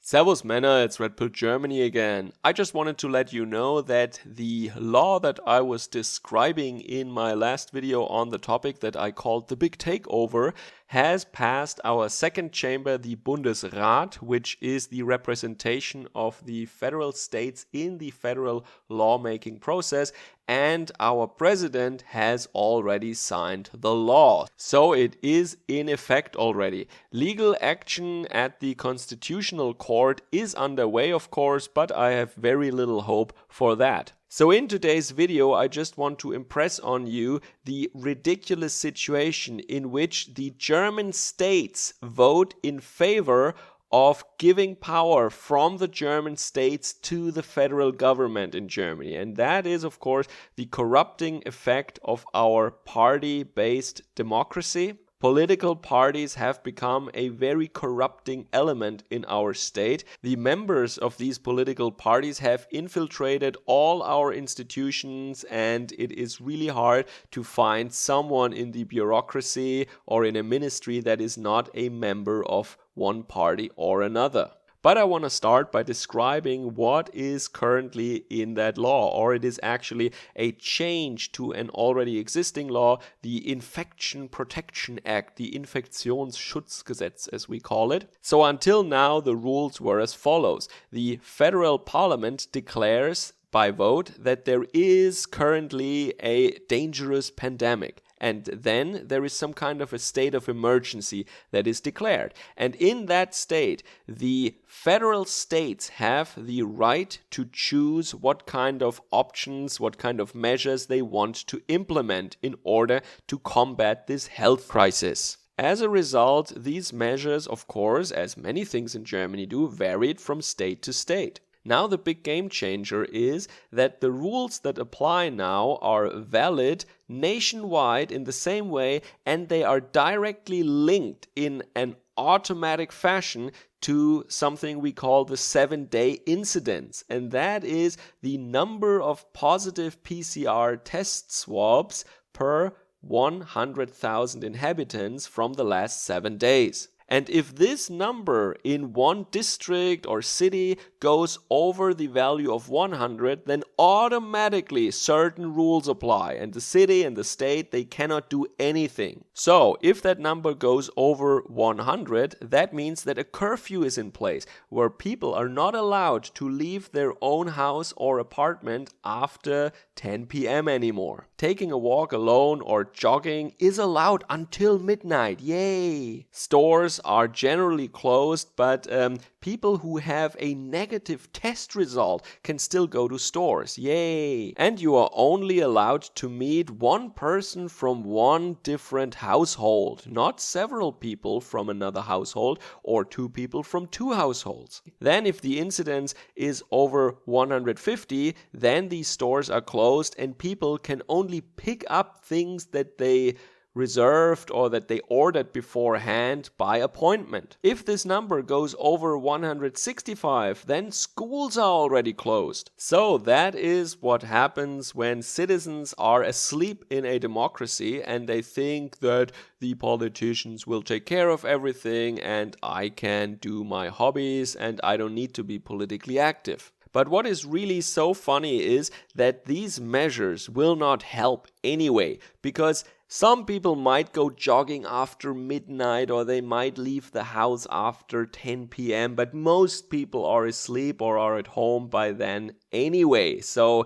Servus Männer, it's Red Pill Germany again. I just wanted to let you know that the law that I was describing in my last video on the topic that I called the Big Takeover has passed our second chamber, the Bundesrat, which is the representation of the federal states in the federal lawmaking process, and our president has already signed the law. So it is in effect already. Legal action at the Constitutional Court is underway, of course, but I have very little hope for that. So in today's video, I just want to impress on you the ridiculous situation in which the German states vote in favor of giving power from the German states to the federal government in Germany. And that is, of course, the corrupting effect of our party-based democracy. Political parties have become a very corrupting element in our state. The members of these political parties have infiltrated all our institutions, and it is really hard to find someone in the bureaucracy or in a ministry that is not a member of one party or another. But I want to start by describing what is currently in that law, or it is actually a change to an already existing law, the Infection Protection Act, the Infektionsschutzgesetz as we call it. So until now the rules were as follows. The federal parliament declares by vote that there is currently a dangerous pandemic. And then there is some kind of a state of emergency that is declared. And in that state, the federal states have the right to choose what kind of options, what kind of measures they want to implement in order to combat this health crisis. As a result, these measures, of course, as many things in Germany do, varied from state to state. Now the big game changer is that the rules that apply now are valid nationwide in the same way, and they are directly linked in an automatic fashion to something we call the 7-day incidence, and that is the number of positive PCR test swabs per 100,000 inhabitants from the last 7 days. And if this number in one district or city goes over the value of 100, then automatically certain rules apply, and the city and the state, they cannot do anything. So if that number goes over 100, that means that a curfew is in place where people are not allowed to leave their own house or apartment after 10 p.m. anymore. Taking a walk alone or jogging is allowed until midnight. Yay! Stores are generally closed, but people who have a negative test result can still go to stores. Yay! And you are only allowed to meet one person from one different household, not several people from another household or two people from two households. Then if the incidence is over 150, then these stores are closed and people can only pick up things that they reserved or that they ordered beforehand by appointment. If this number goes over 165, then schools are already closed. So that is what happens when citizens are asleep in a democracy and they think that the politicians will take care of everything and I can do my hobbies and I don't need to be politically active. But what is really so funny is that these measures will not help anyway, because some people might go jogging after midnight or they might leave the house after 10 p.m., but most people are asleep or are at home by then anyway. So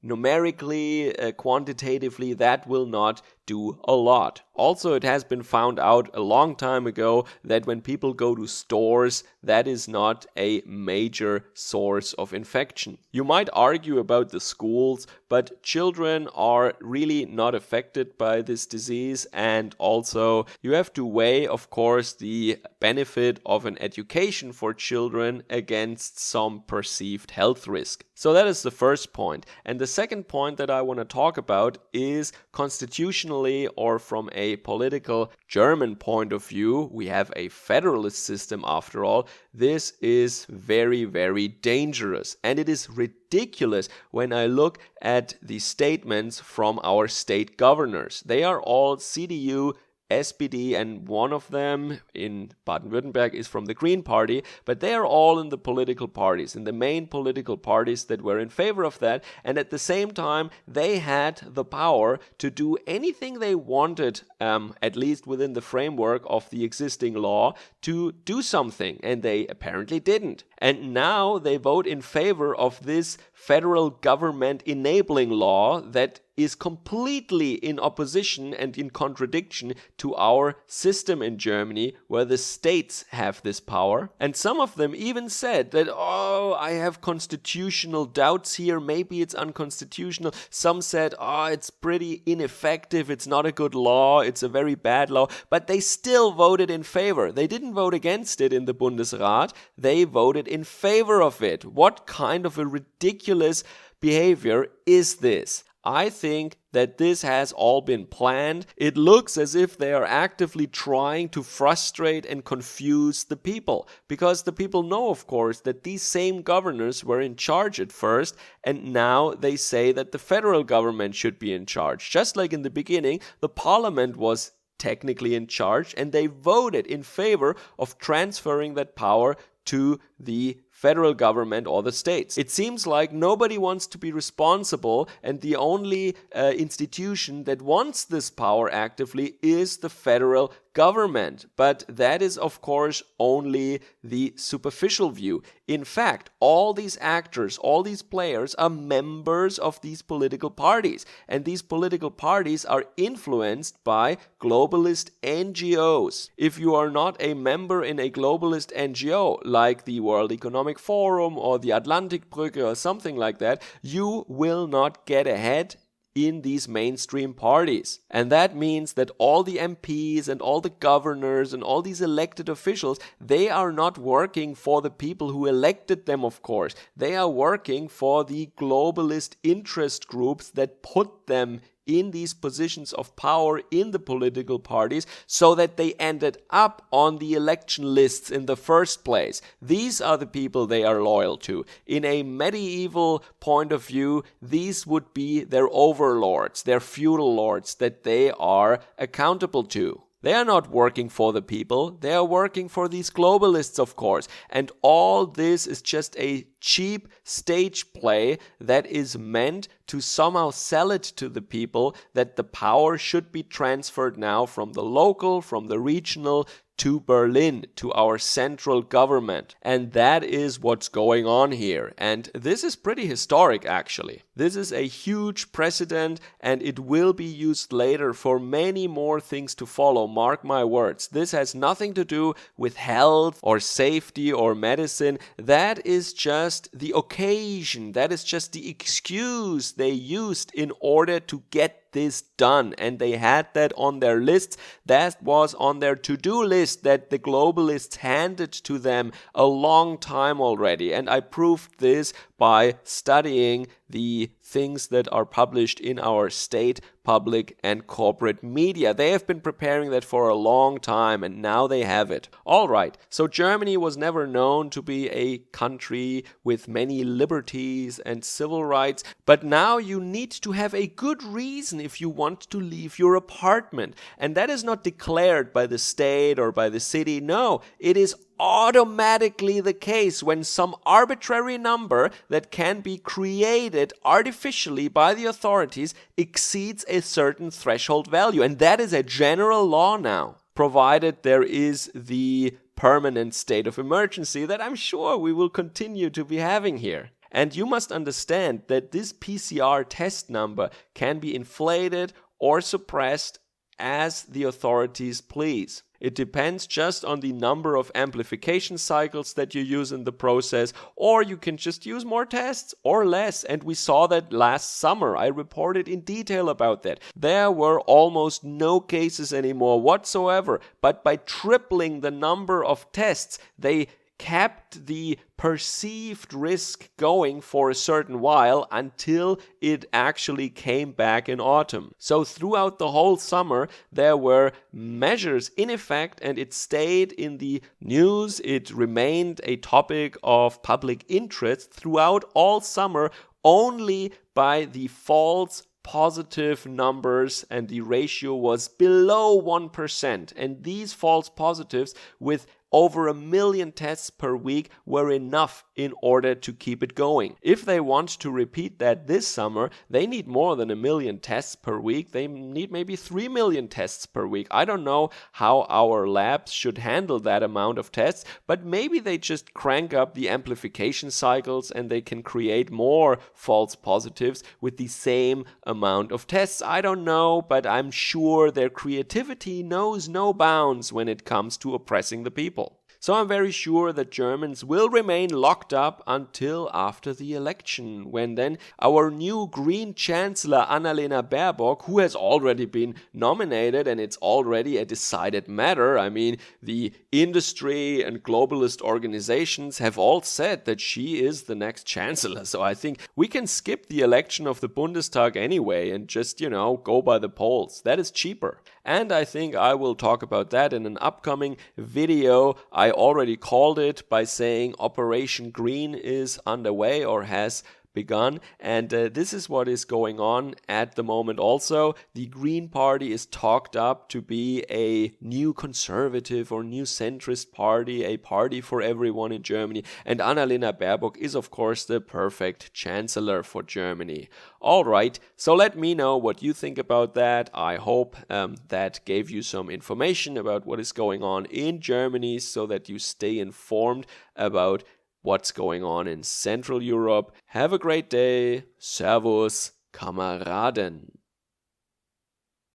numerically, quantitatively, that will not do a lot. Also, it has been found out a long time ago that when people go to stores, that is not a major source of infection. You might argue about the schools, but children are really not affected by this disease, and also you have to weigh, of course, the benefit of an education for children against some perceived health risk. So that is the first point. And the second point that I want to talk about is constitutionally, or from a political German point of view, we have a federalist system after all. This is very, very dangerous, and it is ridiculous when I look at the statements from our state governors. They are all CDU SPD, and one of them in Baden-Württemberg is from the Green Party, but they are all in the political parties, in the main political parties that were in favor of that, and at the same time they had the power to do anything they wanted, at least within the framework of the existing law, to do something, and they apparently didn't. And now they vote in favor of this federal government enabling law that is completely in opposition and in contradiction to our system in Germany, where the states have this power. And some of them even said that, oh, I have constitutional doubts here, maybe it's unconstitutional. Some said, oh, it's pretty ineffective, it's not a good law, it's a very bad law, but they still voted in favor. They didn't vote against it in the Bundesrat, they voted in favor of it. What kind of a ridiculous behavior is this? I think that this has all been planned. It looks as if they are actively trying to frustrate and confuse the people, because the people know, of course, that these same governors were in charge at first, and now they say that the federal government should be in charge. Just like in the beginning, the parliament was technically in charge, and they voted in favor of transferring that power to the federal government or the states. It seems like nobody wants to be responsible, and the only institution that wants this power actively is the federal government. But that is, of course, only the superficial view. In fact, all these actors, all these players are members of these political parties, and these political parties are influenced by globalist NGOs. If you are not a member in a globalist NGO like the World Economic Forum or the Atlantikbrücke or something like that, you will not get ahead in these mainstream parties. And that means that all the MPs and all the governors and all these elected officials, they are not working for the people who elected them, of course. They are working for the globalist interest groups that put them in these positions of power in the political parties so that they ended up on the election lists in the first place. These are the people they are loyal to. In a medieval point of view, these would be their overlords, their feudal lords that they are accountable to. They are not working for the people, they are working for these globalists, of course. And all this is just a cheap stage play that is meant to somehow sell it to the people that the power should be transferred now from the local, from the regional, to Berlin, to our central government. And that is what's going on here. And this is pretty historic, actually. This is a huge precedent, and it will be used later for many more things to follow. Mark my words. This has nothing to do with health or safety or medicine. That is just the occasion. That is just the excuse they used in order to get this done, and they had that on their lists. That was on their to-do list that the globalists handed to them a long time already, and I proved this by studying the things that are published in our state, public and corporate media. They have been preparing that for a long time, and now they have it. Alright, so Germany was never known to be a country with many liberties and civil rights, but now you need to have a good reason if you want to leave your apartment, and that is not declared by the state or by the city. No, it is automatically the case when some arbitrary number that can be created artificially by the authorities exceeds a certain threshold value. And that is a general law now, provided there is the permanent state of emergency that I'm sure we will continue to be having here. And you must understand that this PCR test number can be inflated or suppressed as the authorities please. It depends just on the number of amplification cycles that you use in the process, or you can just use more tests or less. And we saw that last summer. I reported in detail about that. There were almost no cases anymore whatsoever, but by tripling the number of tests, they kept the perceived risk going for a certain while until it actually came back in autumn. So throughout the whole summer, there were measures in effect, and it stayed in the news. It remained a topic of public interest throughout all summer, only by the false positive numbers and the ratio was below 1%. And these false positives with over 1 million tests per week were enough in order to keep it going. If they want to repeat that this summer, they need more than 1 million tests per week. They need maybe 3 million tests per week. I don't know how our labs should handle that amount of tests, but maybe they just crank up the amplification cycles and they can create more false positives with the same amount of tests. I don't know, but I'm sure their creativity knows no bounds when it comes to oppressing the people. So I'm very sure that Germans will remain locked up until after the election, when then our new Green Chancellor Annalena Baerbock, who has already been nominated and it's already a decided matter. I mean, the industry and globalist organizations have all said that she is the next chancellor. So I think we can skip the election of the Bundestag anyway and just, go by the polls. That is cheaper. And I think I will talk about that in an upcoming video. I already called it by saying Operation Green is underway or has begun, and this is what is going on at the moment also. The Green Party is talked up to be a new conservative or new centrist party, a party for everyone in Germany, and Annalena Baerbock is of course the perfect chancellor for Germany. Alright, so let me know what you think about that. I hope that gave you some information about what is going on in Germany so that you stay informed about what's going on in Central Europe. Have a great day. Servus, Kameraden.